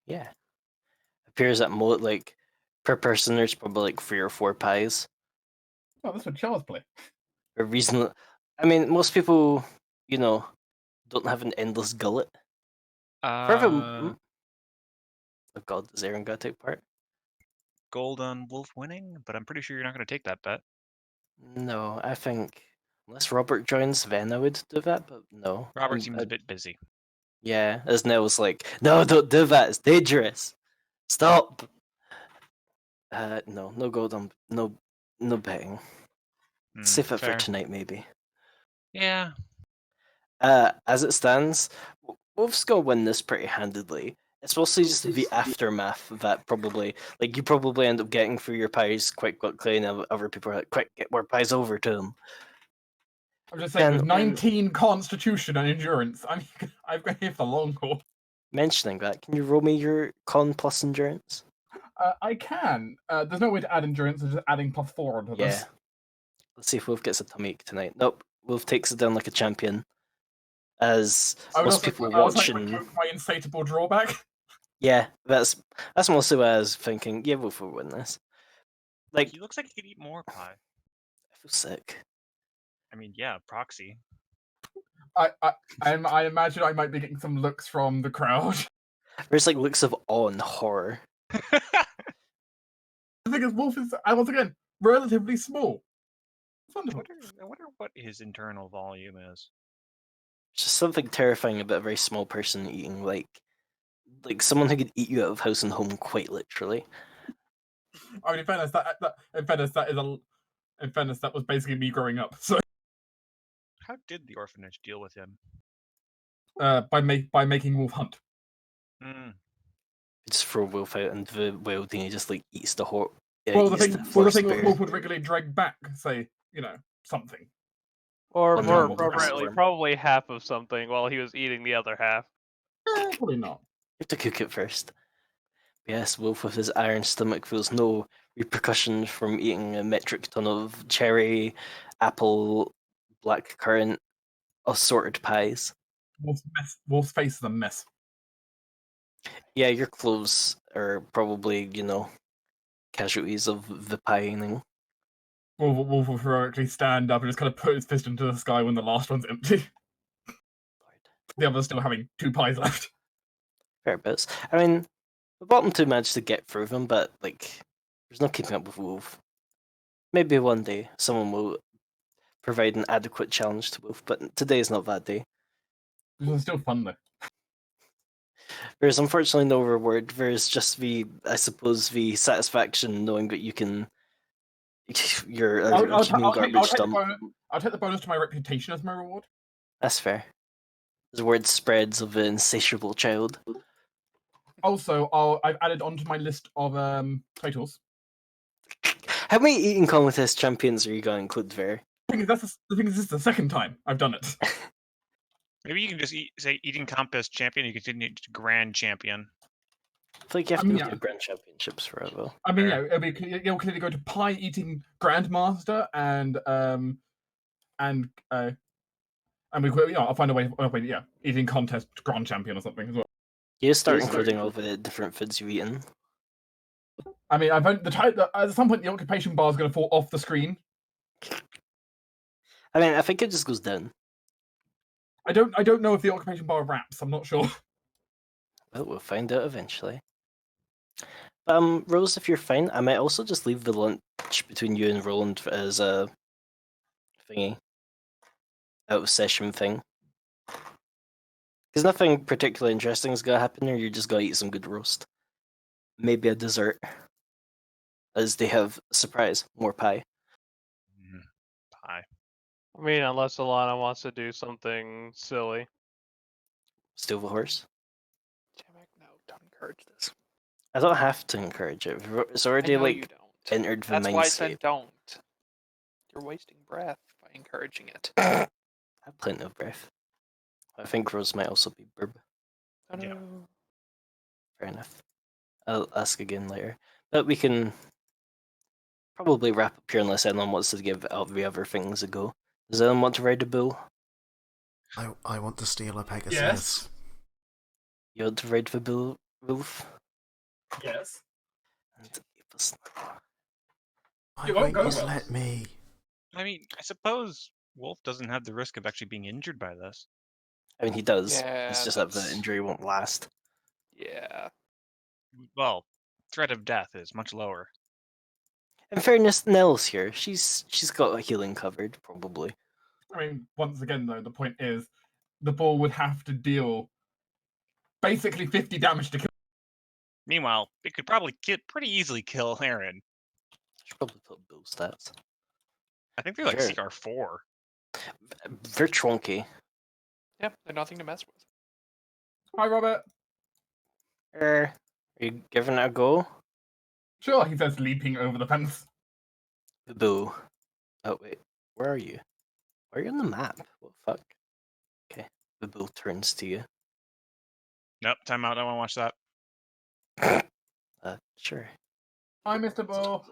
Yeah. Appears that like per person there's probably like 3 or 4 pies. Oh, that's what Charles play. A reason. I mean, most people, don't have an endless gullet. Oh God, does Aaron got to take part? Gold on Wolf winning, but I'm pretty sure you're not going to take that bet. No, I think unless Robert joins, then I would do that, but no. Robert seems a bit busy. Yeah, as Nell's like, no, don't do that. It's dangerous. Stop. No gold on, no betting. Save it for tonight, maybe. Yeah. As it stands, Wolf's gonna win this pretty handedly. It's mostly just the aftermath that probably, like, you probably end up getting through your pies quite quickly, and other people are like, quick, get more pies over to him. I'm just saying, with 19 Constitution and Endurance, I've got here for long haul. Mentioning that, can you roll me your Con plus Endurance? I can. There's no way to add Endurance, I'm just adding +4 onto this. Yeah. Let's see if Wolf gets a tummy ache tonight. Nope, Wolf takes it down like a champion. As most people watching... my insatiable drawback. Yeah, that's mostly what I was thinking. Yeah, Wolf will win this. Like, he looks like he could eat more pie. I feel sick. I mean, yeah, proxy. I imagine I might be getting some looks from the crowd. There's like looks of awe and horror. The thing is, Wolf is, once again, relatively small. It's wonderful. I wonder what his internal volume is. It's just something terrifying about a very small person eating, like someone who could eat you out of house and home, quite literally. I mean, in fairness, that was basically me growing up. So, how did the orphanage deal with him? By making Wolf hunt. Just throw Wolf out into the wild and he just like eats the whole. Well, the thing Wolf would regularly drag back, say, something. Or more appropriately, probably half of something while he was eating the other half. Probably not. You have to cook it first. Yes, Wolf with his iron stomach feels no repercussion from eating a metric ton of cherry, apple, black currant, assorted pies. Wolf's face is a mess. Yeah, your clothes are probably, casualties of the pieing. Wolf will heroically stand up and just kind of put his fist into the sky when the last one's empty. The others still having 2 pies left. Fair bits. I mean, the bottom 2 managed to get through them, but there's no keeping up with Wolf. Maybe one day someone will provide an adequate challenge to Wolf, but today is not that day. It's still fun though. There's unfortunately no reward. There's just the satisfaction knowing that you can. I'll take the bonus to my reputation as my reward. That's fair. The word spreads of an insatiable child. Also, I've added onto my list of titles. How many eating contest champions are you going to include there? The thing is, this is the second time I've done it. Maybe you can just say eating contest champion. You continue to grand champion. I feel like you have to go to grand championships forever. I mean, you'll clearly go to pie eating grandmaster and I'll find a way. Eating contest grand champion or something as well. You start including all the different foods you've eaten. I mean, at some point the occupation bar is going to fall off the screen. I mean, I think it just goes down. I don't know if the occupation bar wraps. I'm not sure. Well, we'll find out eventually. Rose, if you're fine, I might also just leave the lunch between you and Roland as a thingy. Out of session thing. Because nothing particularly interesting is going to happen here, you're just going to eat some good roast. Maybe a dessert. As they have, surprise, more pie. Pie. I mean, unless Alana wants to do something silly. Steal the horse? No, don't encourage this. I don't have to encourage it. It's already you don't. Entered the mindset. That's why I said don't. You're wasting breath by encouraging it. I have plenty of breath. I think Rose might also be burb. Oh, no. Yeah. Fair enough. I'll ask again later. But we can probably wrap up here unless anyone wants to give all the other things a go. Does anyone want to ride a bull? I want to steal a Pegasus. Yes. You want to ride the bull, Wolf. Yes. And Apus. Why You won't won't go you well. let me? I mean, I suppose Wolf doesn't have the risk of actually being injured by this. I mean, he does. Yeah, It's just that the that's- injury won't last. Yeah. Well, threat of death is much lower. In fairness, Nell's here. She's got a healing covered, probably. I mean, once again, though, the point is the ball would have to deal basically 50 damage to kill. Meanwhile, it could probably pretty easily kill Aaron. Should probably put Bill stats. I think they're like Sure. CR4. They're chunky. Yep, they're nothing to mess with. Hi, Robert. Are you giving it a go? Sure, he says, leaping over the fence. The Boo. Oh wait, where are you? Where are you on the map? What the fuck? Okay, the Boo turns to you. Nope, timeout. I don't want to watch that. Sure. Hi, Mr. Bull.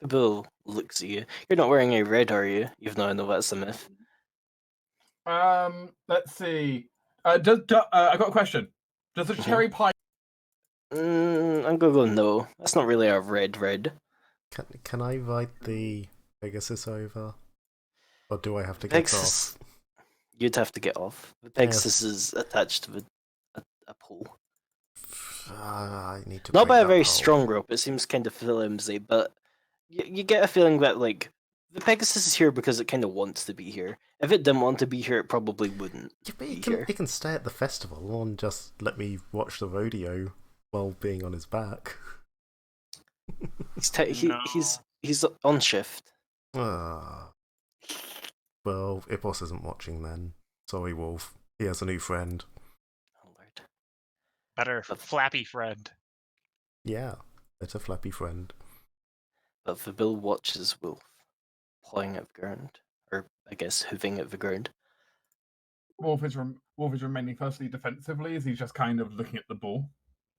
The Boo looks at you. You're not wearing a red, are you? Even though I know that's a myth. Let's see. I got a question. Does a cherry pie? I'm gonna go no. That's not really a red. Can I ride the Pegasus over? Or do I have to get Pegasus. off? You'd have to get off. The Pegasus is attached to a pole. I need to. Not break by a that very pole. strong rope. It seems kind of flimsy, but you get a feeling that like the Pegasus is here because it kind of wants to be here. If it didn't want to be here, it probably wouldn't. Yeah, but be he can, here. he can stay at the festival and just let me watch the rodeo while being on his back. He's on shift. Ah. Well, Ipos isn't watching then. Sorry, Wolf. He has a new friend. Oh lord. Better flappy friend. Yeah, it's a flappy friend. But the Bill watches Wolf pawing at the ground, or I guess hooving at the ground. Wolf is remaining firstly defensively as he's just kind of looking at the ball,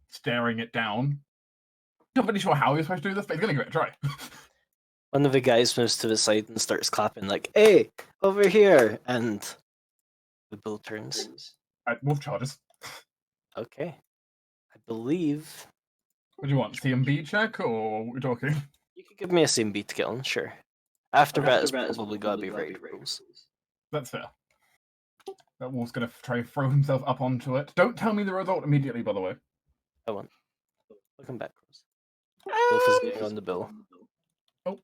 staring it down. Not really sure how he's supposed to do this, but he's going to give it a try. One of the guys moves to the side and starts clapping like, "Hey, over here!" And the Bill turns. Wolf charges. Okay. I believe What do you want? CMB check or what are we talking? you could give me a CMB to get on, sure. After that, it's probably gotta be ready rules. That's fair. That Wolf's going to try and throw himself up onto it. Don't tell me the result immediately, by the way. I won't. Looking back, Rose. Wolf is getting on the Bill. Oh.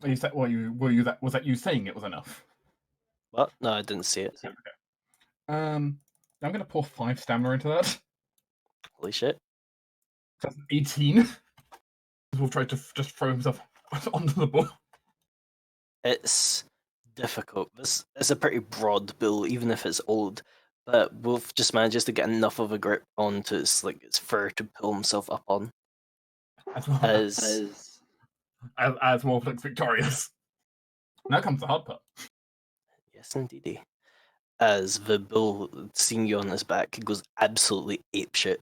You said, was that you saying it was enough? What? No, I didn't see it. I'm going to pour 5 stamina into that. Holy shit. That's 18. Wolf tried to just throw himself onto the ball. It's difficult. It's a pretty broad Bill, even if it's old. But Wolf just manages to get enough of a grip onto its fur to pull himself up on. As Wolf looks victorious. Now comes the hard part. Yes, indeedy. As the Bill, seeing you on his back, goes absolutely apeshit.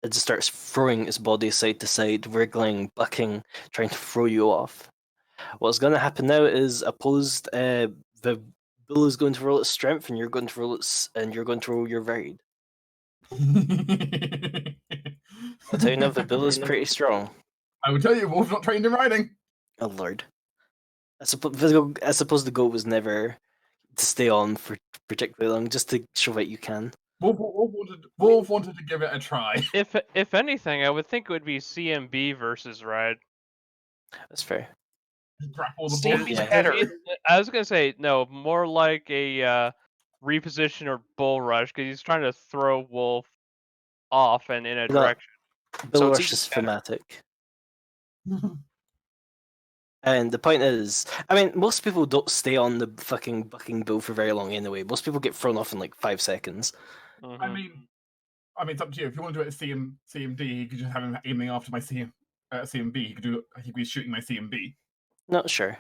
It just starts throwing its body side to side, wriggling, bucking, trying to throw you off. What's going to happen now is opposed. The Bill is going to roll its strength, and you're going to roll your varied. I'll tell you now, the Bill is pretty strong. I will tell you, Wolf's not trained in riding. Oh lord! I suppose the goal was never to stay on for particularly long, just to show that you can. Wolf wanted to give it a try. If anything, I would think it would be CMB versus Ride. That's fair. Grapple the Steve, ball. he's Yeah. better. I was gonna say no, more like a reposition or bull rush because he's trying to throw Wolf off and in a No. direction. Bill So it's Rush even is better. thematic. And the point is, I mean, most people don't stay on the fucking bucking Bill for very long anyway. Most people get thrown off in like 5 seconds. Mhm. I mean, it's up to you. If you want to do it as CMD, you could just have him aiming after my CMB. He could be shooting my CMB. Not sure.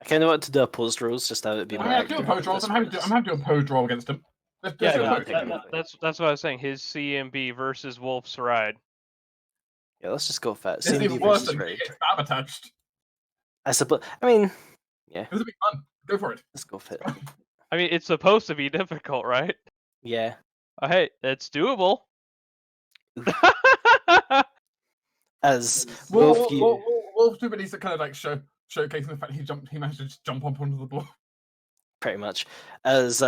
I kind of want to do opposed rolls just to have it be I more mean, I do accurate. opposed rolls. I'm happy to do a opposed roll against him. Let's Yeah, do no, opposed. okay. that's what I was saying. His CMB versus Wolf's Ride. Yeah, let's just go with that. This is CMB even worse versus than Raid. getting stab attached. I suppose. I mean, yeah, This will be fun. Go for it. let's go with it. I mean, it's supposed to be difficult, right? Yeah. Hey, it's doable. As Wolf, you Wolf's too busy to kind of like showcasing the fact he managed to just jump up onto the ball. pretty much, as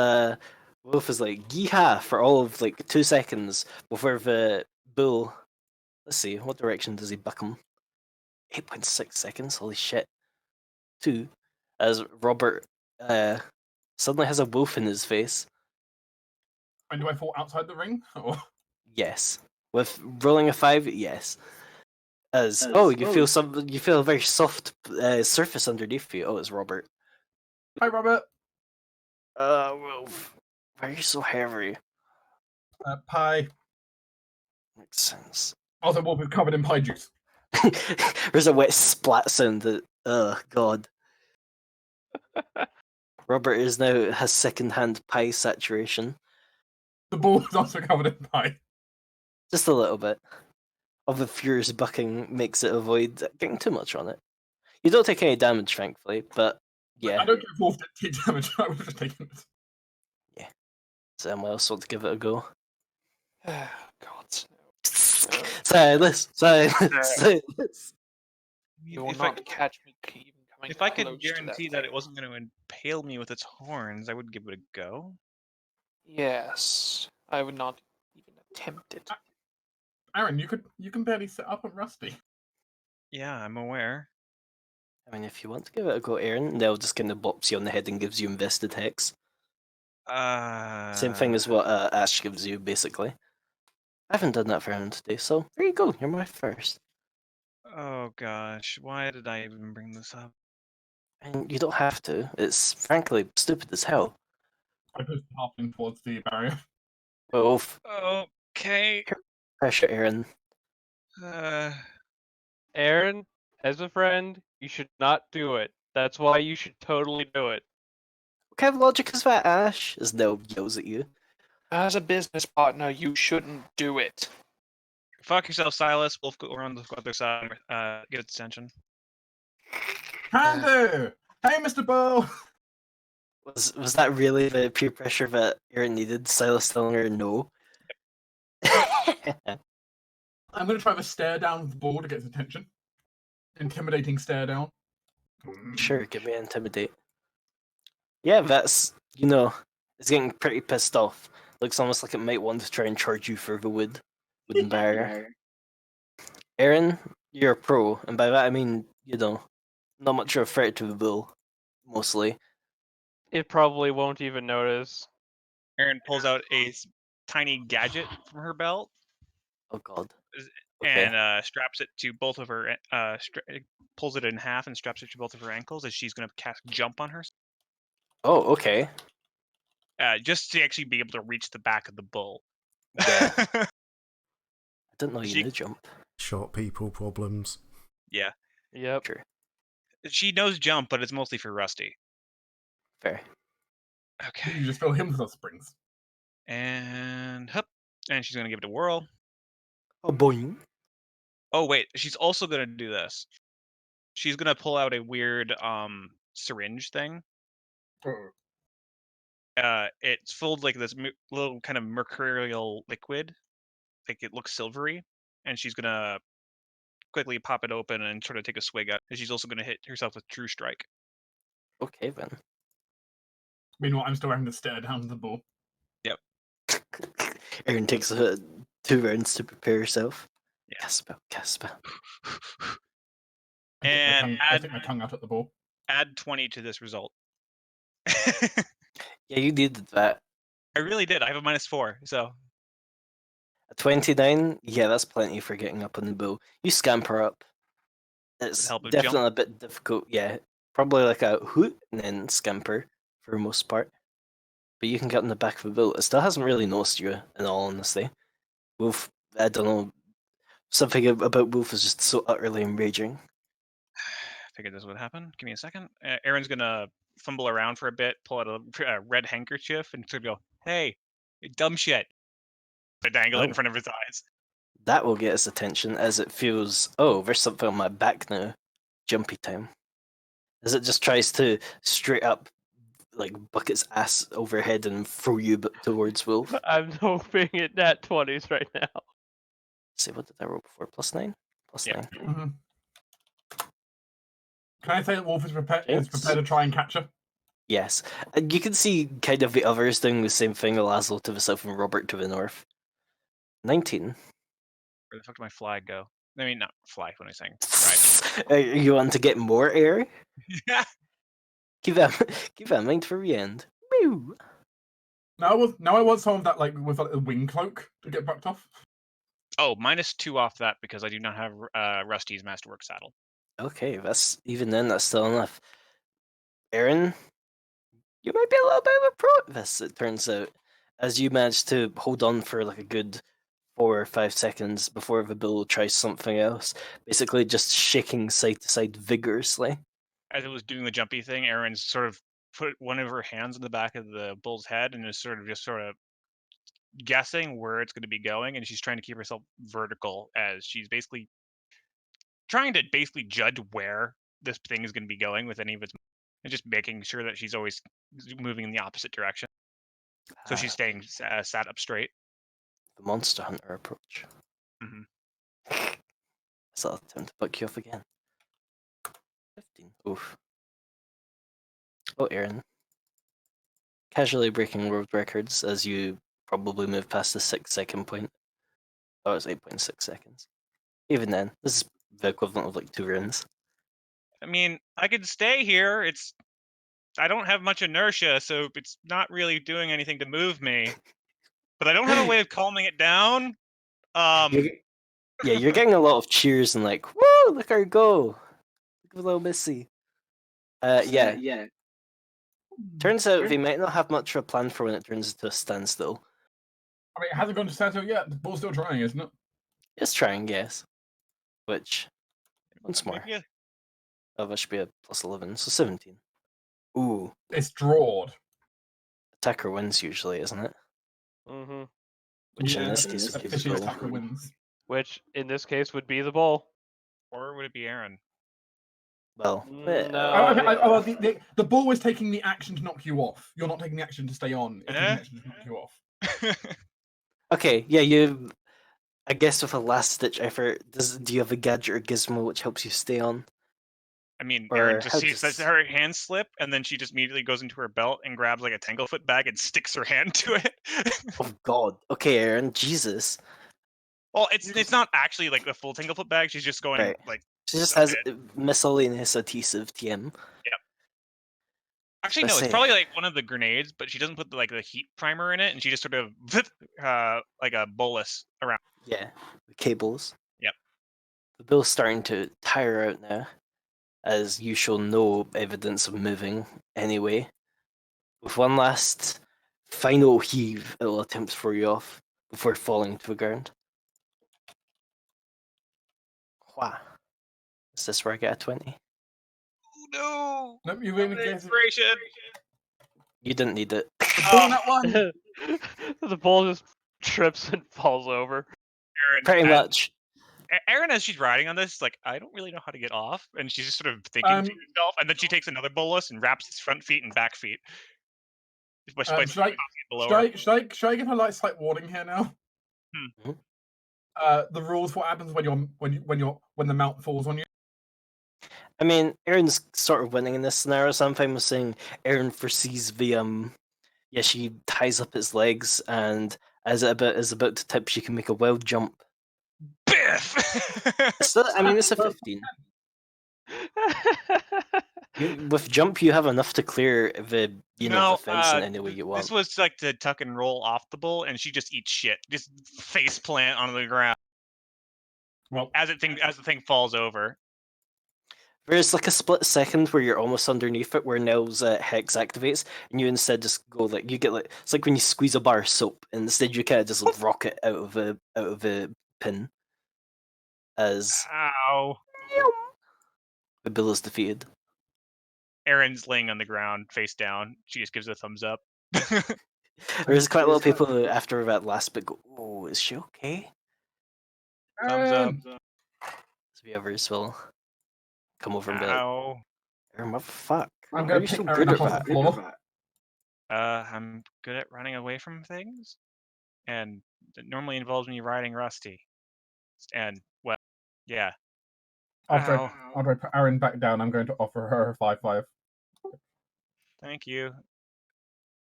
Wolf is like yeehaw for all of like 2 seconds before the bull. Let's see, what direction does he buck him? 8.6 seconds. Holy shit. 2. As Robert suddenly has a wolf in his face. And do I fall outside the ring? Or Yes. With rolling a 5, yes. As you feel a very soft surface underneath you. Oh, it's Robert. hi, Robert. Wolf. Why are you so heavy? Pie. Makes sense. Also, Wolf is covered in pie juice. There's a wet splat sound that. Oh god. Robert is now has second-hand pie saturation. The ball is also covered in pie. Just a little bit. Of the furious bucking makes it avoid getting too much on it. You don't take any damage, thankfully, but yeah. I don't care if Wolf did take damage. I was just taking it. Someone else want to give it a go. God, no. Silence! Silence! You will If I, not catch me even coming if I could close guarantee to that it thing. wasn't going to impale me with its horns, I would give it a go. Yes, I would not even attempt it. Aaron, you can barely sit up and Rusty. Yeah, I'm aware. I mean, if you want to give it a go, Aaron, they'll just kind of bops you on the head and gives you invested hex. Same thing as what Ash gives you, basically. I haven't done that for him today, so there you go. You're my first. Oh gosh, why did I even bring this up? And you don't have to. It's frankly stupid as hell. I pushed the halfling towards the barrier. Oh, Okay. pressure, Aaron. Uh, Aaron, as a friend, you should not do it. That's why you should totally do it. What kind of logic is that, Ash? As Nell yells at you. As a business partner, you shouldn't do it. fuck yourself, Silas. Wolf, go around the other side. Get its attention. Can do! Hey, Mr. Bow! Was that really the peer pressure that Aaron needed? Silas telling her no? I'm going to try to stare down with the ball to get his attention. Intimidating stare down. Sure, give me intimidate. Yeah, that's, it's getting pretty pissed off. Looks almost like it might want to try and charge you for the wooden barrier. Aaron, you're a pro, and by that I mean, not much of a threat to the bull, mostly. It probably won't even notice. Erin pulls out a tiny gadget from her belt Oh god. Okay. and straps it to both of her. Pulls it in half and straps it to both of her ankles as she's going to cast jump on her. Oh, okay. Just to actually be able to reach the back of the bull. Yeah. I didn't know you She- knew jump. Short people problems. Yeah. Yep. Sure. She knows jump, but it's mostly for Rusty. Fair. Okay. You just fill him with springs. And hup. And she's going to give it a whirl. Oh, boing. Oh, wait. She's also going to do this. She's going to pull out a weird syringe thing. Oh. It's filled like this little kind of mercurial liquid. Like it looks silvery. And she's going to quickly pop it open and sort of take a swig out. And she's also going to hit herself with True Strike. Okay, then. Meanwhile, I'm still having to stare down at the ball. Aaron takes 2 rounds to prepare herself. Yeah. Cast spell. And I stick my tongue out at the ball. add 20 to this result. Yeah, you needed that. I really did. I have a -4, so A 29? Yeah, that's plenty for getting up on the bull. You scamper up. It's help with definitely jump? a bit difficult, yeah. Probably like a hoot and then scamper for the most part. But you can get on the back of the bull. It still hasn't really noticed you, in all honesty. Wolf, I don't know. Something about Wolf is just so utterly enraging. figured this would happen. Give me a second. Aaron's gonna fumble around for a bit, pull out a red handkerchief, and sort of go, "Hey, you dumb shit!" But dangle it in Oh. front of his eyes. That will get his attention as it feels, oh, there's something on my back now. Jumpy time. As it just tries to straight up like buck its ass overhead and throw you towards Wolf. I'm hoping it nat 20s right now. See, what did I roll before? +9? Yeah. +9. Mhm. Can I say that Wolf is prepared Jinx? to try and catch her? Yes. And you can see kind of the others doing the same thing, Laszlo to the south and Robert to the north. 19. Where the fuck did my flag go? I mean, not fly. What am I saying? You want to get more air? Right. Keep that in mind for the end. Mew. Now I want some of that like with like, a wing cloak to get bucked off. Oh, -2 off that because I do not have Rusty's Masterwork saddle. Okay, that's even then. That's still enough. Aaron, you might be a little bit of a pro at this. It turns out, as you manage to hold on for like a good 4 or 5 seconds before the bull tries something else, basically just shaking side to side vigorously. As it was doing the jumpy thing, Erin's sort of put one of her hands on the back of the bull's head and is sort of guessing where it's going to be going, and she's trying to keep herself vertical as she's basically trying to judge where this thing is going to be going with any of its, and just making sure that she's always moving in the opposite direction. So she's staying sat up straight. The monster hunter approach. Mhm. So I'll attempt to buck you off again. 15. Oof. Oh, Aaron. Casually breaking world records as you probably move past the 6-second point. Oh, it's 8.6 seconds. Even then, this is the equivalent of like 2 runs. I mean, I could stay here. I don't have much inertia, so it's not really doing anything to move me. But I don't have a way of calming it down. You're getting a lot of cheers and like, woo, look her go. Look at little Missy. Yeah. Turns out they might not have much of a plan for when it turns into a standstill. I mean, it hasn't gone to standstill yet. The bull's still trying, isn't it? It's trying, yes. Which, once more. Maybe Oh, that should be a +11, so 17. Ooh, It's drawed. attacker wins usually, isn't it? Mm-hmm. Which in Yeah, this case would be the officially bull. attacker wins. Which in this case would be the bull. or would it be Aaron? Well, No, The bull was taking the action to knock you off. You're not taking the action to stay on. It's taking the action to knock you off. okay, yeah, I guess with a last-ditch effort, do you have a gadget or gizmo which helps you stay on? I mean, Or Aaron just how sees does- her hand slip, and then she just immediately goes into her belt and grabs like a Tanglefoot bag and sticks her hand to it. Oh god. Okay, Aaron, Jesus. Well, it's not actually like the full Tanglefoot bag. She's just going Right. like. She just a has bit. miscellaneous adhesive TM. Actually, Let's no, it's see. probably like one of the grenades, but she doesn't put the heat primer in it, and she just sort of like a bolus around. Yeah, the cables. Yep. The bill's starting to tire out now, as you show no evidence of moving anyway. With one last final heave, it'll attempt to throw you off before falling to the ground. Wow. Is this where I get a 20? Oh no! Nope, you really get Inspiration. You didn't need it. doing that one. the bull just trips and falls over. Aaron, Pretty much. Aaron, as she's riding on this, is like, I don't really know how to get off, and she's just sort of thinking to herself, and then she takes another bolus and wraps its front feet and back feet. Should I give her like slight warning here now? Hmm. The rules for what happens when the mount falls on you. I mean, Aaron's sort of winning in this scenario, so I'm fine with saying Aaron foresees the yeah, she ties up its legs, and as it is about to tip, she can make a wild jump. Biff! I mean, it's a 15. With jump, you have enough to clear the the fence in any way you want. This was like to tuck and roll off the bull, and she just eats shit, just face plant on the ground. Well, as the thing falls over. There's like a split second where you're almost underneath it, where Nell's hex activates, and you instead just go like you get like it's like when you squeeze a bar of soap, and instead you kind of just like, rocket out of a pin. As Ow! the bill is defeated. Aaron's laying on the ground, face down. She just gives a thumbs up. There's quite a lot of people who, after that last bit, go, "Oh, is she okay?" Thumbs up. So the others will come over and be like, Ow! "Aaron, what the fuck? I'm Why gonna are you so pick good Aaron at up off that?" the floor. I'm good at running away from things, and it normally involves me riding Rusty. And well, yeah. After Ow. I put Aaron back down, I'm going to offer her a 5-5. Thank you.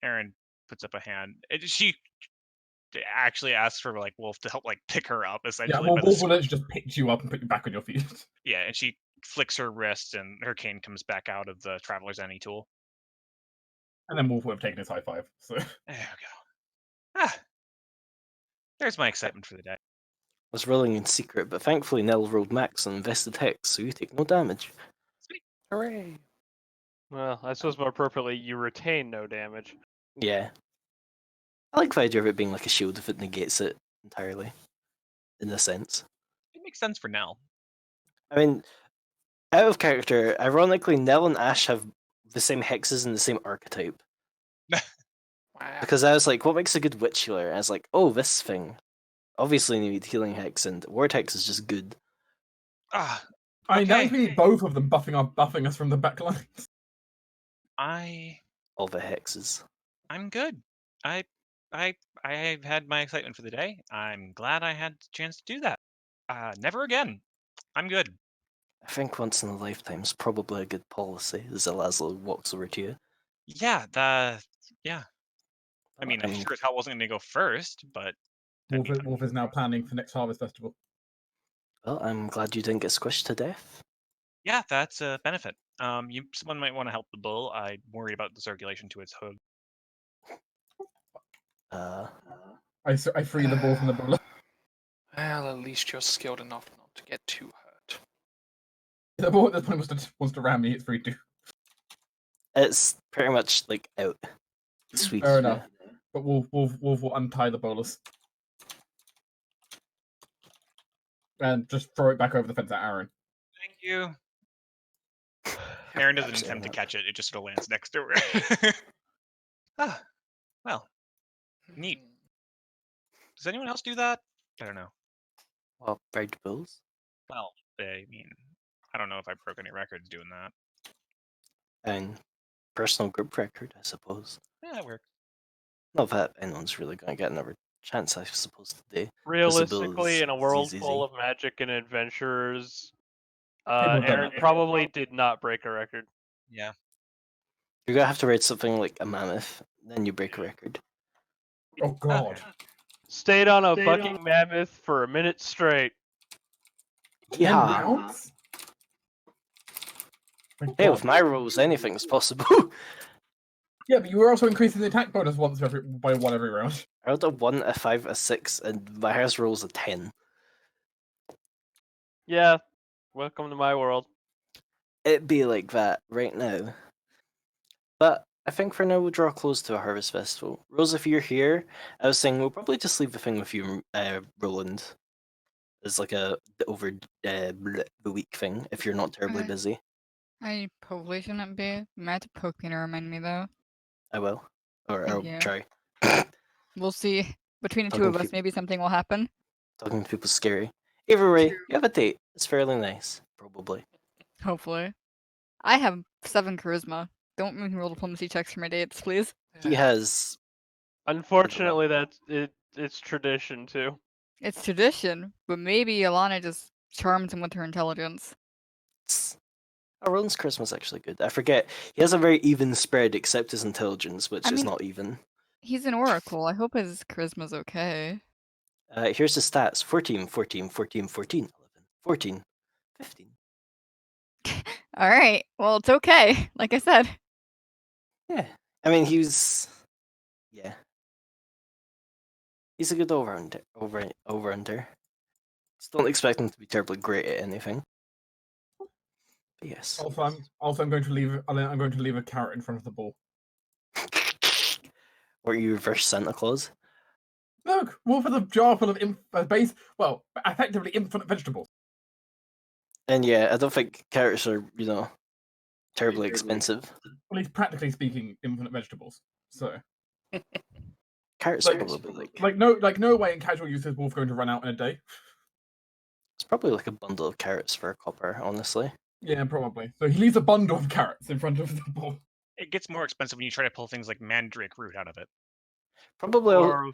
Aaron puts up a hand. She actually asks for like Wolf to help like pick her up essentially. Yeah, well, by the Wolf will just pick you up and put you back on your feet. Yeah, and she flicks her wrist, and her cane comes back out of the Traveler's Any tool. And then Wolf would have taken his high five. So There we go. Ah, there's my excitement for the day. I was rolling in secret, but thankfully Nell rolled max on invested hex, so you take no damage. Hooray! Well, I suppose more appropriately, you retain no damage. Yeah. I like the idea of it being like a shield if it negates it entirely, in a sense. It makes sense for now. I mean, out of character, ironically, Nell and Ash have the same hexes and the same archetype. Wow. Because I was like, what makes a good witch healer? I was like, oh, this thing. Obviously, you need healing hex, and ward hex is just good. Ah, I mean, that means Okay. we need both of them buffing us from the back lines. All the hexes. I'm good. I've had my excitement for the day. I'm glad I had the chance to do that. Never again. I'm good. I think once in a lifetime is probably a good policy, as Laszlo walks over to you. Yeah, yeah. I mean, I I'm- sure as hell wasn't going to go first, but Wolf is now planning for next Harvest Festival. Well, I'm glad you didn't get squished to death. yeah, that's a benefit. Someone might want to help the bull. I'm worried about the circulation to its hood. I free the ball from the bull. Well, at least you're skilled enough not to get too hurt. The ball at this point wants to ram me. It's free too. It's pretty much like out. Sweet. Fair enough. But Wolf will untie the bolus and just throw it back over the fence at Aaron. Thank you. Aaron doesn't Absolutely attempt to not. catch it. It just sort of lands next to her. Well, neat. Does anyone else do that? I don't know. Well, ride bulls. Well, I mean, I don't know if I broke any records doing that. And personal group record, I suppose. Yeah, that works. Not that anyone's really going to get another chance, I suppose, today. Realistically, in a world easy. full of magic and adventurers, People have done Aaron it. probably did not break a record. Yeah. You're going to have to ride something like a mammoth, then you break a record. Oh God! Stayed on a bucking mammoth for a minute straight. 10 Yeah. rounds. My Hey, God. with my rolls, anything's possible. Yeah, but you were also increasing the attack bonus by one every round. I rolled a 1, a 5, a 6, and my highest roll's a 10. Yeah, welcome to my world. It'd be like that right now. But I think for now we'll draw close to a Harvest Festival. Rose, if you're here, I was saying we'll probably just leave the thing with you, Roland, as like a over the week thing, if you're not terribly Okay. busy. I probably shouldn't be. You might have to poke me to remind me though. I will. Or Thank I'll you. try. We'll see. Between the two Talking of to us, people. maybe something will happen. Talking to people's scary. Either way, you have a date. It's fairly nice, probably. Hopefully. I have 7 charisma. Don't make me roll diplomacy checks for my dates, please. He has. Unfortunately, it's tradition too. It's tradition, but maybe Alana just charms him with her intelligence. Oh, Roland's charisma's actually good. I forget. He has a very even spread except his intelligence, which I is mean- not even. He's an oracle. I hope his charisma's okay. Here's his stats 14, 14, 14, 14, 11, 14, 15. Alright, well, it's okay. Like I said. Yeah. I mean, yeah. He's a good over-under. Just don't expect him to be terribly great at anything. But yes. I'm going to leave a carrot in front of the ball. Or you reverse Santa Claus. Look, Wolf has a jar full of effectively infinite vegetables. And yeah, I don't think carrots are, terribly expensive. Well, he's practically speaking infinite vegetables. So, Carrots Like- are probably no way in casual use is Wolf going to run out in a day. it's probably like a bundle of carrots for a copper, honestly. Yeah, probably. So he leaves a bundle of carrots in front of the ball. It gets more expensive when you try to pull things like mandrake root out of it. Probably.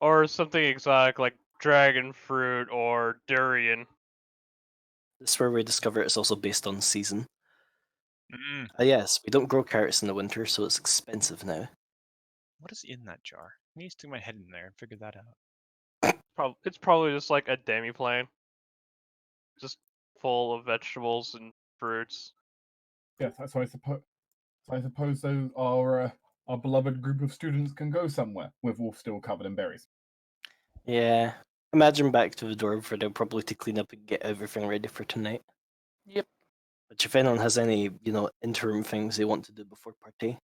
Or something exotic like dragon fruit or durian. This is where we discover it's also based on season. Mm. Yes, we don't grow carrots in the winter, so it's expensive now. What is in that jar? I need to stick my head in there and figure that out. It's probably just like a demi-plane. Just full of vegetables and fruits. Yes, so I suppose those our beloved group of students can go somewhere with Wolf still covered in berries. Yeah. Imagine back to the dorm for them probably to clean up and get everything ready for tonight. Yep. Which if anyone has any, interim things they want to do before party,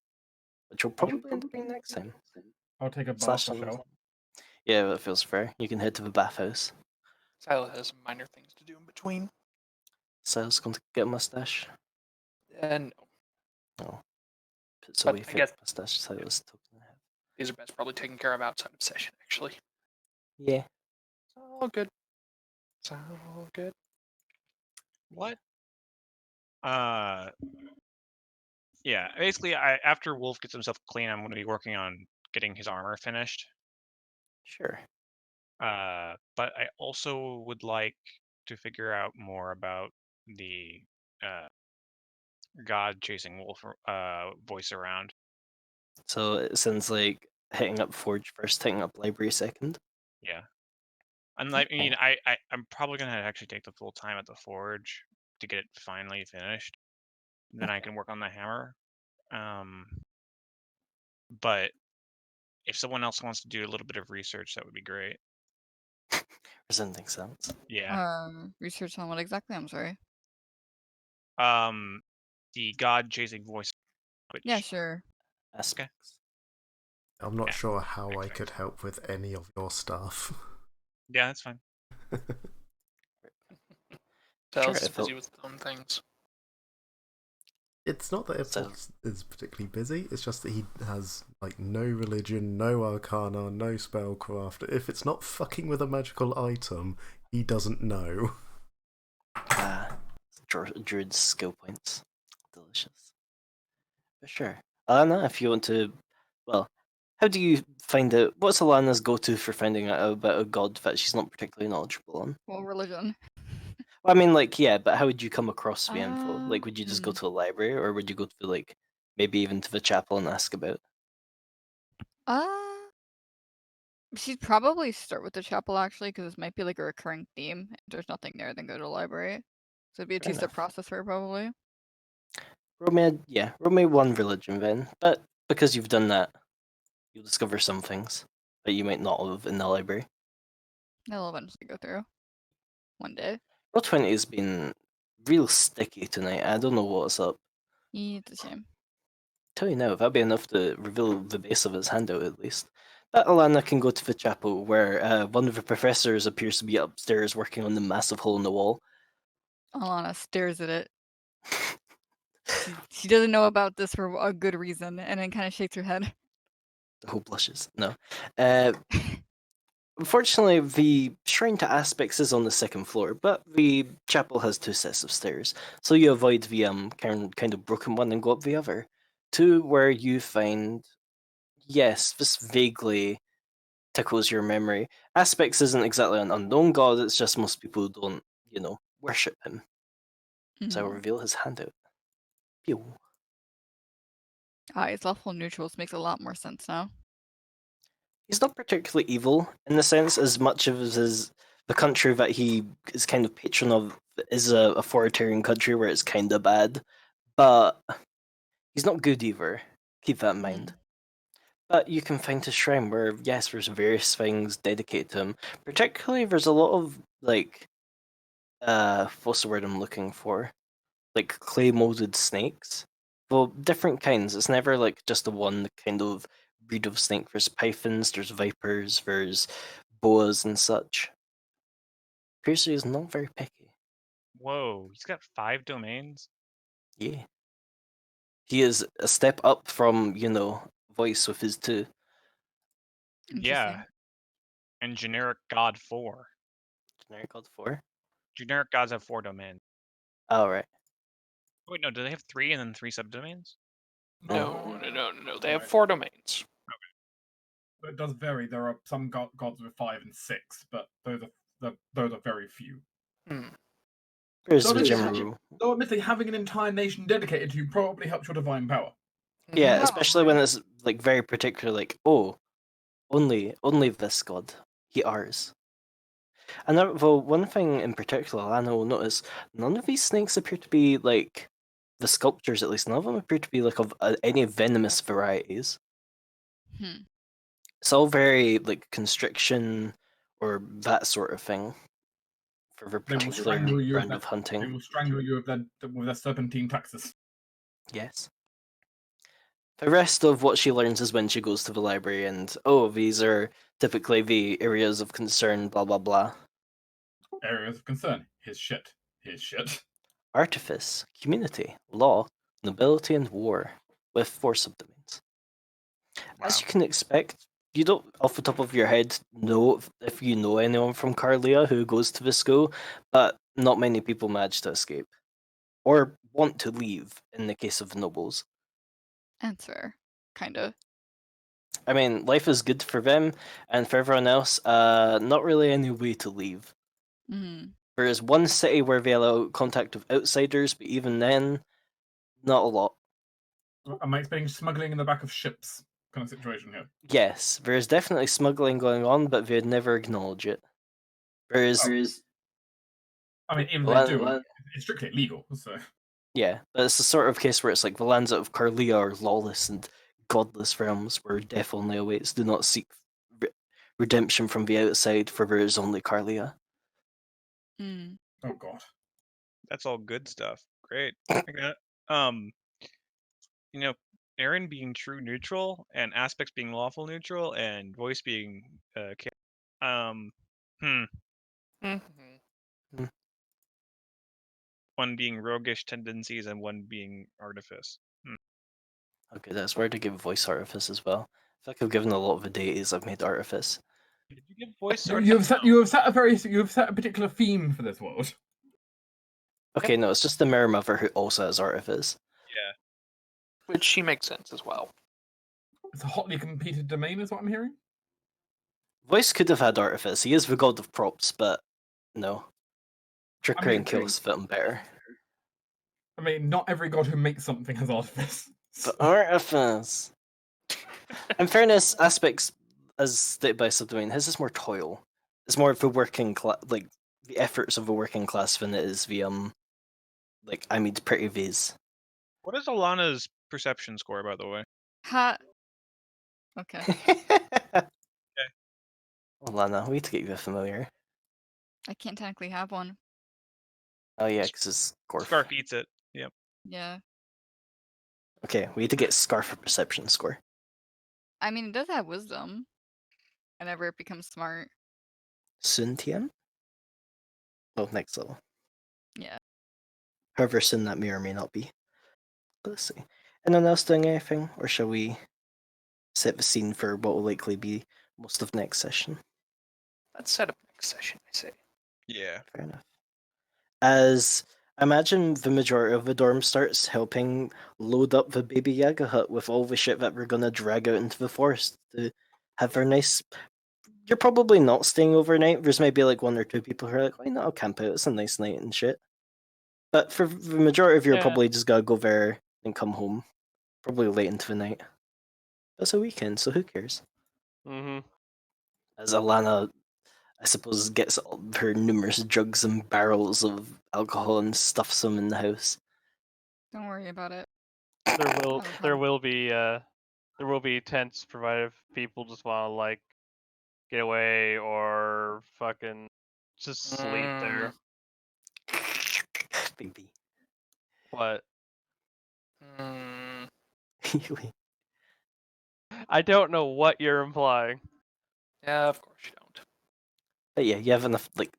which we'll probably end up doing next time. I'll take a bath Slash or some. shower. Yeah, that feels fair. You can head to the bathhouse. Silo has some minor things to do in between. Sal's going to get a mustache. And Oh. Puts But away I fake guess- mustache. Silas token. these are best probably taken care of outside of session, actually. Yeah. It's all good. It's all good. What? Yeah. Basically, after Wolf gets himself clean, I'm going to be working on getting his armor finished. Sure. But I also would like to figure out more about the God chasing Wolf voice around. So it sounds like hitting up Forge first, hitting up Library second. Yeah. And I mean, I'm probably gonna actually take the full time at the forge to get it finally finished. Then I can work on the hammer. But if someone else wants to do a little bit of research, that would be great. Presenting sense. Yeah. Research on what exactly? I'm sorry. The God chasing voice. Which, Yeah, sure. Aspects. I'm not Yeah, sure how I thanks. could help with any of your stuff. Yeah, that's fine. Sal's Sure, is I felt- busy with his own things. It's not that So- Ipos is particularly busy, it's just that he has like no religion, no arcana, no spellcraft. If it's not fucking with a magical item, he doesn't know. Druid's skill points. Delicious. For sure. Alana, if you want to, well, how do you find out, what's Alana's go-to for finding out about a god that she's not particularly knowledgeable on? Well, religion. Well, I mean, like, yeah, but how would you come across the info? Uh, Like, would you just go to a library, or would you go to, like, maybe even to the chapel and ask about? She'd probably start with the chapel actually, because this might be like a recurring theme. If there's nothing there, then go to the library. So it'd be a Fair two-step enough. process for her probably. Roll me one religion then, but because you've done that, you'll discover some things that you might not have in the library. They'll eventually go through. One day. Roll 20 has been real sticky tonight. I don't know what's up. Yeah, it's a shame. Tell you now, that'd be enough to reveal the base of his handout at least. But Alana can go to the chapel where one of the professors appears to be upstairs working on the massive hole in the wall. Alana stares at it. She doesn't know about this for a good reason, and then kind of shakes her head. The whole blushes. No. Unfortunately, the shrine to aspects is on the second floor, but the chapel has two sets of stairs, so you avoid the kind of broken one and go up the other, to where you find, yes, this vaguely tickles your memory. Aspects isn't exactly an unknown god; it's just most people don't, worship him. So I'll Mhm. reveal his handout. Pew. It's lawful neutrals makes a lot more sense now. He's not particularly evil in the sense as much as the country that he is kind of patron of is a authoritarian country where it's kind of bad, but he's not good either. Keep that in mind. But you can find his shrine where, yes, there's various things dedicated to him. Particularly, there's a lot of what's the word I'm looking for? Like clay molded snakes. Well, different kinds. It's never like just the one kind of breed of snake. There's pythons, there's vipers, there's boas and such. Piercy is not very picky. Whoa, he's got 5 domains. Yeah. He is a step up from, voice with his 2. Yeah, Interesting. and generic god 4. Generic called 4? Generic gods have 4 domains. Oh, right. Wait, no, do they have 3 and then 3 subdomains? No. They have 4 domains. It does vary. There are some gods with 5 and 6, but those are very few. Hmm. Here's So the admittedly, general having, rule. though admittedly, having an entire nation dedicated to you probably helps your divine power. Yeah, Wow. especially when it's like very particular, like, oh, only this god, he ours. And well, one thing in particular, I will notice, none of these snakes appear to be like the sculptures. At least none of them appear to be like of any venomous varieties. Hmm. It's all very like constriction or that sort of thing for the They will particular strangle you with brand of They hunting. will strangle you with their serpentine taxes. Yes. The rest of what she learns is when she goes to the library and, oh, these are typically the areas of concern, blah blah blah. Areas of concern. His shit. Artifice, community, law, nobility, and war, with 4 subdomains. As you can expect, you don't, off the top of your head, know if you know anyone from Carlia who goes to the school, but not many people manage to escape. Or want to leave, in the case of the nobles. Answer. Kinda. I mean, life is good for them, and for everyone else, not really any way to leave. Mm. There is one city where they allow contact with outsiders, but even then, not a lot. Am I expecting smuggling in the back of ships kind of situation here? Yes, there is definitely smuggling going on, but they'd never acknowledge it. There is, I mean, even Well, they do, it's strictly illegal, so... yeah, but it's the sort of case where it's like the lands out of Carlia are lawless and godless realms where death only awaits. Do not seek redemption from the outside, for there is only Carlia. Mm. Oh god. That's all good stuff. Great. I got you know, Aaron being true neutral and aspects being lawful neutral and voice being Mhm. one being roguish tendencies and one being artifice. Okay, that's where to give voice artifice as well. I feel like I've given a lot of the deities I've made artifice. Did you give voice You have set a particular theme for this world. Okay, no, it's just the Mirror Mother who also has artifice. Yeah. Which she makes sense as well. It's a hotly competed domain, is what I'm hearing. Voice could have had artifice. He is the god of props, but no. Trickery and chaos fit him better. I mean, not every god who makes something has artifice. But artifice. In fairness, aspects as stated by subdomain, his is more toil. It's more of the working class, like the efforts of a working class than it is the like I made pretty viz. What is Alana's perception score, by the way? Ha. Okay. Lana, we need to get you familiar. I can't technically have one. Oh yeah, because it's Gorf. Scarf eats it. Yep. Yeah. Okay, we need to get Scarf for perception score. I mean, it does have wisdom. Whenever it becomes smart. Soon TM? Oh, next level. Yeah. However soon that may or may not be. Let's see. Anyone else doing anything? Or shall we set the scene for what will likely be most of next session? Let's set up next session, I say. Yeah. Fair enough. As I imagine the majority of the dorm starts helping load up the Baby Yaga hut with all the shit that we're gonna drag out into the forest to have our nice... You're probably not staying overnight. There's maybe like 1 or 2 people who are like, why not? I'll camp out. It's a nice night and shit. But for the majority of you, Yeah. probably just gotta go there and come home. Probably late into the night. It's a weekend, so who cares? Mm-hmm. As Alana, I suppose, gets all her numerous jugs and barrels of alcohol and stuffs them in the house. Don't worry about it. There will be tents provided if people just want to like get away or fucking just sleep there. Baby. What? Mm, I don't know what you're implying. yeah, of course you don't. But yeah, you have enough like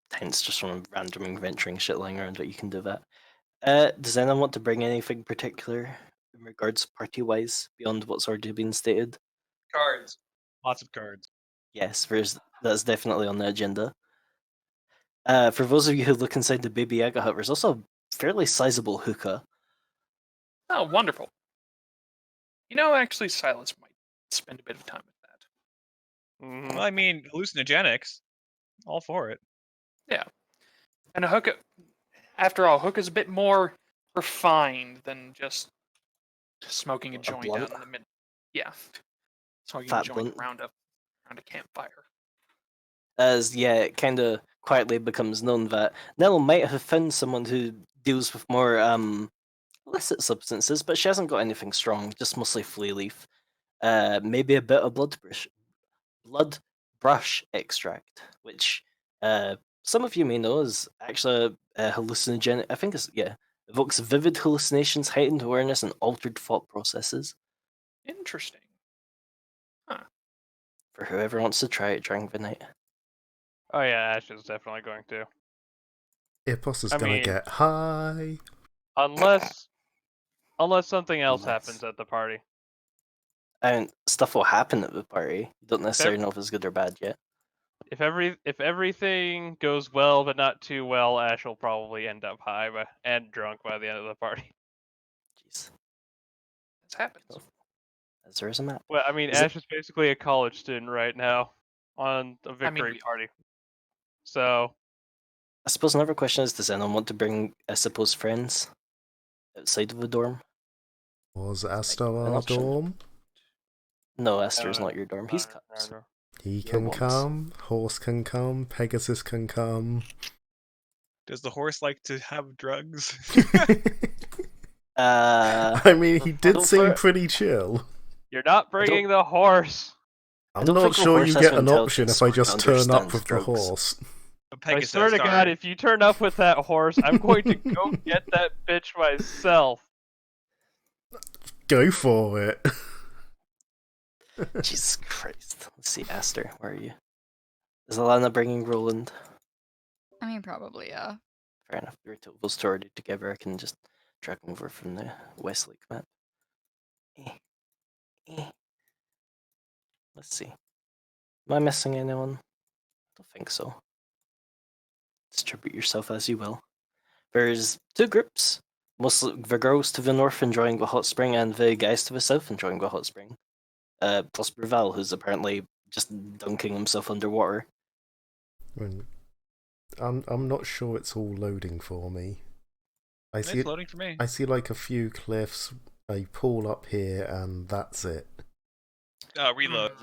tents just from random adventuring shit lying around that you can do that. Does anyone want to bring anything particular in regards party-wise beyond what's already been stated? Cards. Lots of cards. Yes, that's definitely on the agenda. For those of you who look inside the Baby Yaga hut, there's also a fairly sizable hookah. Oh, wonderful. Actually, Silas might spend a bit of time with that. Mhm. Well, I mean, hallucinogenics. All for it. Yeah. And a hookah, after all, hookah's a bit more refined than just smoking a joint blunt? down in the middle. Yeah. Smoking Fat a joint blunt. around a campfire. As it kind of quietly becomes known that Nell might have found someone who deals with more illicit substances, but she hasn't got anything strong, just mostly flea leaf. Maybe a bit of blood brush extract, which some of you may know is actually a hallucinogenic. I think evokes vivid hallucinations, heightened awareness, and altered thought processes. Interesting. For whoever wants to try it during the night. Oh yeah, Ash is definitely going to. Ipos is I gonna mean- get high. Unless something else Unless- happens at the party. And stuff will happen at the party. You don't necessarily know if it's good or bad yet. If everything goes well but not too well, Ash will probably end up high and drunk by the end of the party. Jeez. This happens. As there is a map. Well, I mean, Is it- Ash is basically a college student right now on a victory we are. party. So, I suppose another question is, does anyone want to bring, I suppose, friends outside of the dorm? Was an Astor our option. dorm? No, Esther's No, not your dorm. He's cups. no. He Your can ones. come, Horse can come, Pegasus can come. Does the horse like to have drugs? I mean, he did Don't seem for- pretty chill. You're not bringing the horse. I'm don't not think a sure horse you has get an an option intelligence if I score to just turn up understand with drugs. the horse. I swear to God, if you turn up with that horse, I'm going to go get that bitch myself. Go for it. Jesus Christ. Let's see, Aster, where are you? Is Alana bringing Roland? I mean, probably, yeah. Fair enough. We're those two already together. I can just drag them over from the Westlake map. Let's see. Am I missing anyone? I don't think so. Distribute yourself as you will. There's two groups. Mostly the girls to the north enjoying the hot spring, and the guys to the south enjoying the hot spring. Plus Bruval, who's apparently just dunking himself underwater. I'm not sure it's all loading for me. It's loading for me. I see like a few cliffs, a pool up here, and that's it. Reload.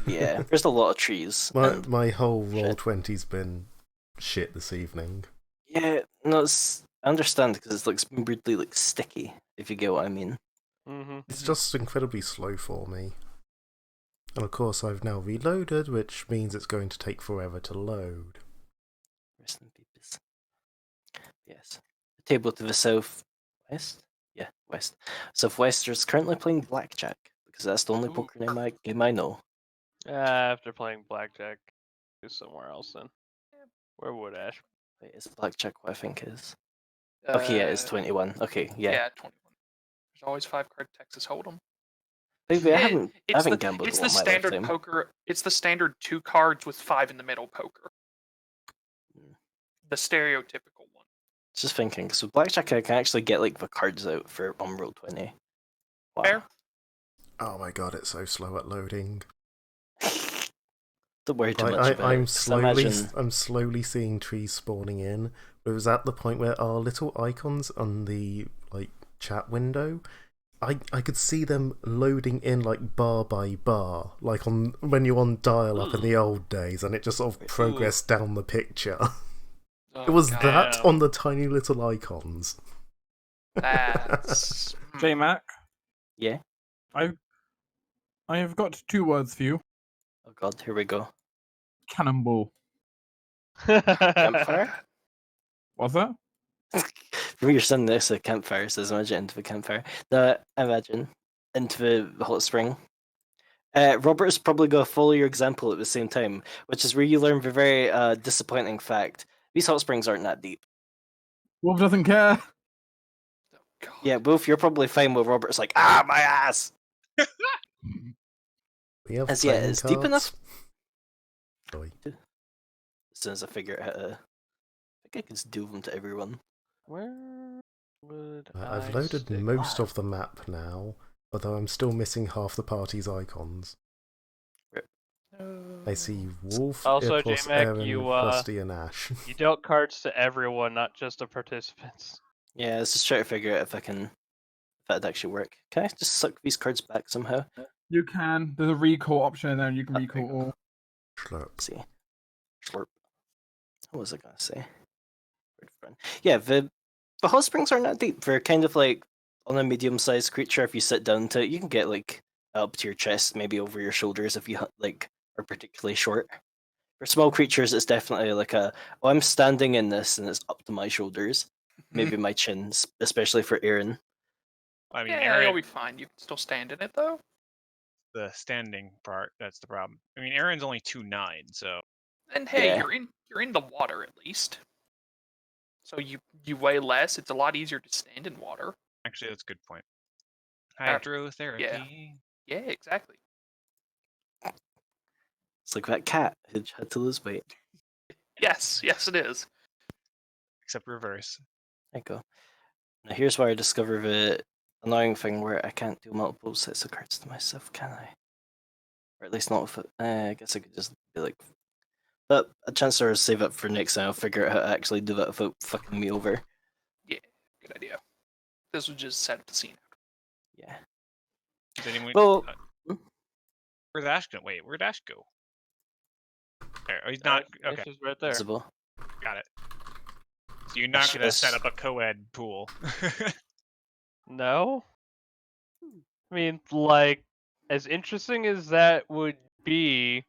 Yeah, there's a lot of trees. and- My whole roll shit. 20's been shit this evening. Yeah, no, I understand because it's like weirdly sticky, if you get what I mean. Mm-hmm. It's just incredibly slow for me. And of course I've now reloaded, which means it's going to take forever to load. Rest in peace. Yes. The table to the southwest? Yeah, west. Southwest is currently playing blackjack, because that's the only Ooh. poker game I know. After playing blackjack, do somewhere else then. Where would Ash? Wait, is blackjack what I think it is? Okay, yeah, it's 21. Okay, yeah. 21. There's always 5-card Texas Hold'em. Maybe I It- haven't it's the, gambled it's a the lot in my standard lifetime. poker. It's the standard 2 cards with 5 in the middle poker. The stereotypical one. Just thinking, because with blackjack I can actually get like the cards out for on roll 20. Wow. Fair. Oh my god, it's so slow at loading. Don't worry too much about I'm it. 'cause I imagine... I'm slowly seeing trees spawning in. But it was at the point where our little icons on the chat window, I could see them loading in bar by bar, like on when you're on dial-up in the old days, and it just sort of progressed down the picture. Oh, It was God. that on the tiny little icons. That's J-Mac, Yeah? I have got 2 words for you. Oh god, here we go. Cannonball. Campfire? What's that? From your son next to the campfire says imagine into the campfire. No, imagine into the hot spring. Robert's probably going to follow your example at the same time, which is where you learn the very disappointing fact. These hot springs aren't that deep. Wolf doesn't care. God. Yeah, Wolf, you're probably fine with Robert's like, ah, my ass! We have As yeah, playing it's deep cards. enough. Sorry. As soon as I figure out how to... I think I can just do them to everyone. Where would I've I loaded stick most that? of the map now. Although I'm still missing half the party's icons. I see Wolf, Also, Ipos, J-Mac, Aaron, you, Rusty, and Ash. You dealt cards to everyone, not just the participants. Yeah, let's just try to figure out if that'd actually work. Can I just suck these cards back somehow? You can. There's a recall option in there, and you can Oh, recall there you all. Slurp. Let's see. Slurp. What was I gonna say? Yeah, the hot springs are not deep. They're kind of like on a medium-sized creature. If you sit down to it, you can get like up to your chest, maybe over your shoulders if you like are particularly short. For small creatures, it's definitely like I'm standing in this and it's up to my shoulders, maybe my chin, especially for Aaron. I mean, Yeah, you'll Aaron, be fine. You can still stand in it though. the standing part, that's the problem. I mean, Aaron's only 2'9", so And hey, Yeah. you're in the water at least. So you weigh less. It's a lot easier to stand in water. actually, that's a good point. After- Hydrotherapy. Yeah, exactly. It's like that cat who had to lose weight. Yes, it is. Except reverse. There you go. Now here's where I discover the annoying thing where I can't do multiple sets of cards to myself, can I? Or at least not with it. I guess I could just be like... But a chance to save it for next time. I'll figure out how to actually do that without fucking me over. Yeah, good idea. This would just set up the scene. Yeah. Does anyone? Well... Where's Ash go? Wait, where'd Ash go? There, oh, he's not. Okay, It's just right there. Visible. got it. So you're not gonna set up a co-ed pool. No? I mean, like, as interesting as that would be,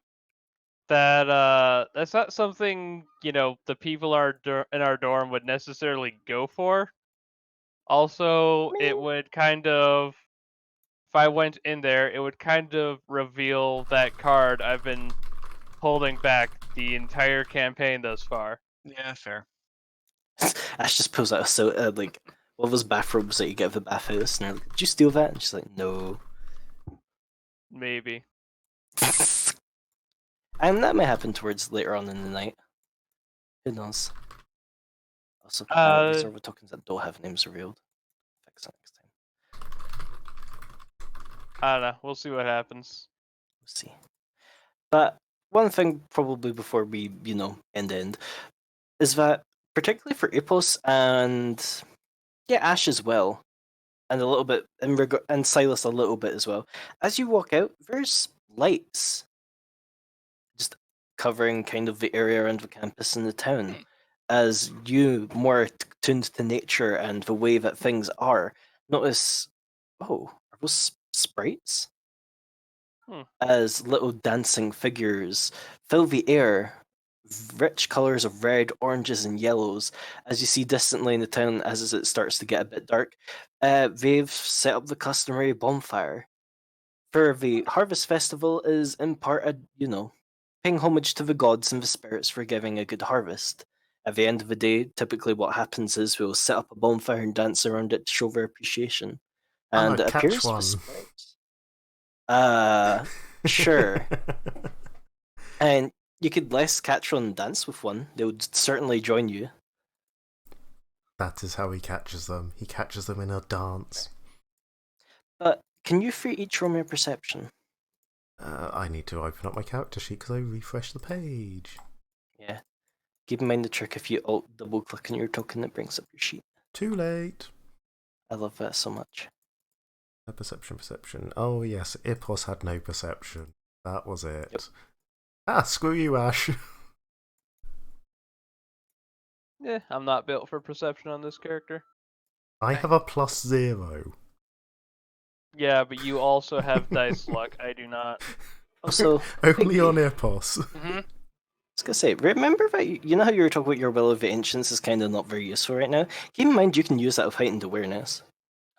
that's not something, the people in our dorm would necessarily go for. Also, it would kind of, if I went in there, it would kind of reveal that card I've been holding back the entire campaign thus far. Yeah, fair. Ash just pulls out like one of those bathrobes that you get at the bathhouse, and they're like, "Did you steal that?" And she's like, "No." Maybe. And that may happen towards later on in the night. Who knows? Also, reserve of tokens that don't have names revealed. Fix that next time. I don't know. We'll see what happens. We'll see. But one thing, probably before we, end, is that particularly for Ipos and Ash as well, and a little bit and Silas a little bit as well. As you walk out, there's lights just covering kind of the area around the campus and the town. As you, more tuned to nature and the way that things are, notice, are those sprites? As little dancing figures fill the air, rich colours of red, oranges, and yellows, as you see distantly in the town as it starts to get a bit dark. They've set up the customary bonfire. For the Harvest Festival is in part paying homage to the gods and the spirits for giving a good harvest. At the end of the day, typically what happens is we'll set up a bonfire and dance around it to show their appreciation. And it catch appears one. the spirits. Sure. And you could less catch one and dance with one. They would certainly join you. That is how he catches them. He catches them in a dance. But can you three each roll me a perception? I need to open up my character sheet because I refreshed the page. Yeah. Keep in mind the trick if you double click on your token, it brings up your sheet. Too late. I love that so much. Perception. Oh yes, Ipos had no perception. That was it. Yep. Screw you, Ash. I'm not built for perception on this character. I have a +0. Yeah, but you also have dice luck. I do not. Also, only on Ipos. Mm-hmm. I was gonna say, remember that you know how you were talking about your Will of the Ancients is kind of not very useful right now? Keep in mind you can use that with heightened awareness.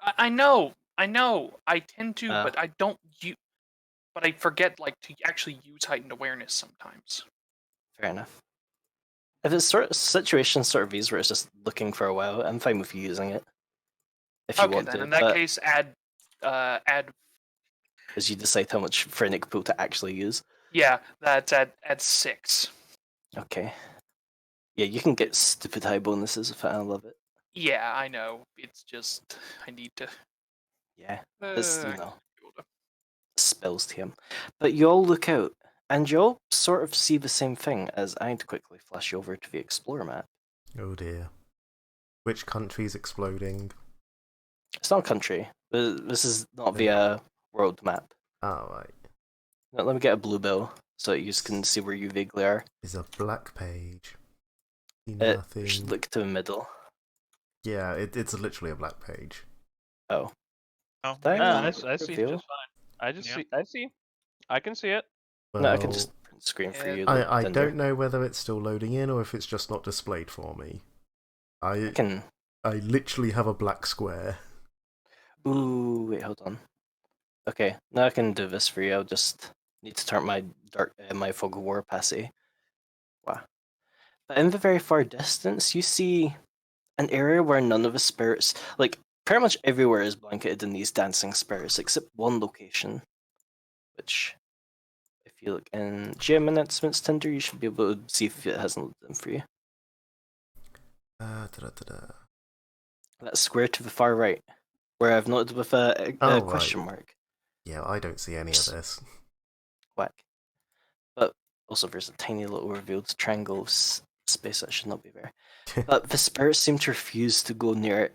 I know. I tend to, but I don't use. But I forget to actually use heightened awareness sometimes. Fair enough. If it's situation sort of these where it's just looking for a while, I'm fine with you using it. If you want then to. In that case, add. As you decide how much Phrenic Pool to actually use. Yeah, that's at 6. Okay. Yeah, you can get stupid high bonuses with it. I love it. Yeah, I know. It's just I need to. Yeah, it's, I able to- spells to him. But you all look out, and you all sort of see the same thing as I'd quickly flash you over to the Explorer map. Oh dear. Which country's exploding? It's not a country. This is not the world map. Oh, right. Now, let me get a blue bill so that you can see where you vaguely are. Is a black page. See You nothing. should look to the middle. Yeah, it's literally a black page. Oh. Oh, That- I Good see feel. just fine. Yeah. I see. I can see it. Well, No, I can just print screen for Yeah, you. I Tinder. don't know whether it's still loading in or if it's just not displayed for me. I can. I literally have a black square. Ooh, wait, hold on. Okay, now I can do this for you. I'll just need to turn my my fog of war passy. Wow. But in the very far distance, you see an area where none of the spirits, like pretty much everywhere, is blanketed in these dancing spirits, except one location, which, if you look in GM announcements Tinder, you should be able to see if it hasn't loaded in for you. That square to the far right, where I've noted with a Oh, question right. mark. Yeah, I don't see any of this. Whack. But also there's a tiny little revealed triangle of space that should not be there. But the spirits seem to refuse to go near it,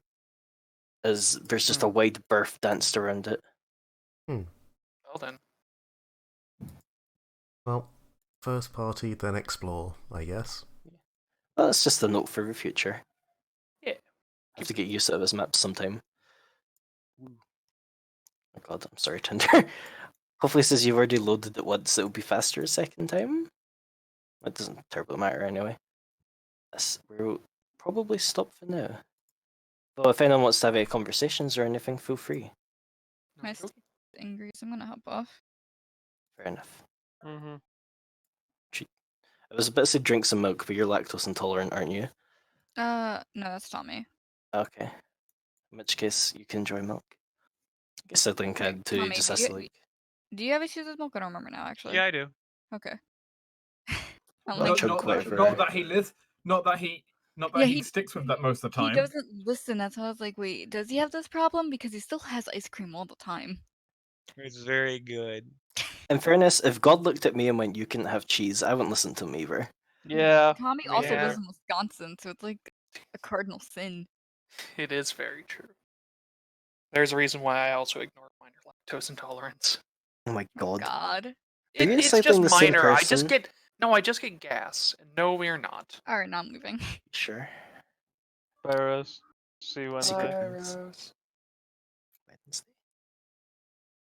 as there's just a wide berth danced around it. Well then. Well, first party, then explore, I guess. Well, that's just a note for the future. Yeah. I have to get used to this map sometime. Oh god, I'm sorry, Tinder. Hopefully since you've already loaded it once, it'll be faster a second time. It doesn't terribly matter anyway. We'll probably stop for now. Though if anyone wants to have any conversations or anything, feel free. My Steve's angry, so I'm gonna hop off. Fair enough. Mm-hmm. I was about to say drink some milk, but you're lactose intolerant, aren't you? No, that's Tommy. Okay. In which case, you can enjoy milk. I guess I'd link Wait, to Tommy, just do has you- to like. Do you have issues with milk? I don't remember now, actually. Yeah, I do. Okay. I'm Like like, chug not whatever. that he lives. Not that he Yeah, he he- sticks with that most of the he time. doesn't listen. That's why I was like, wait, does he have this problem? Because he still has ice cream all the time. It's very good. In fairness, if God looked at me and went, "You couldn't have cheese," I wouldn't listen to him either. Yeah. Tommy also Yeah. lives in Wisconsin, so it's like a cardinal sin. It is very true. There's a reason why I also ignore minor lactose intolerance. Oh my god. God. Are you It's insulting just the same minor. I person? just get gas. And no, we're not. Alright, now I'm leaving. Sure. Virus. See you Wednesday. Secret. Virus.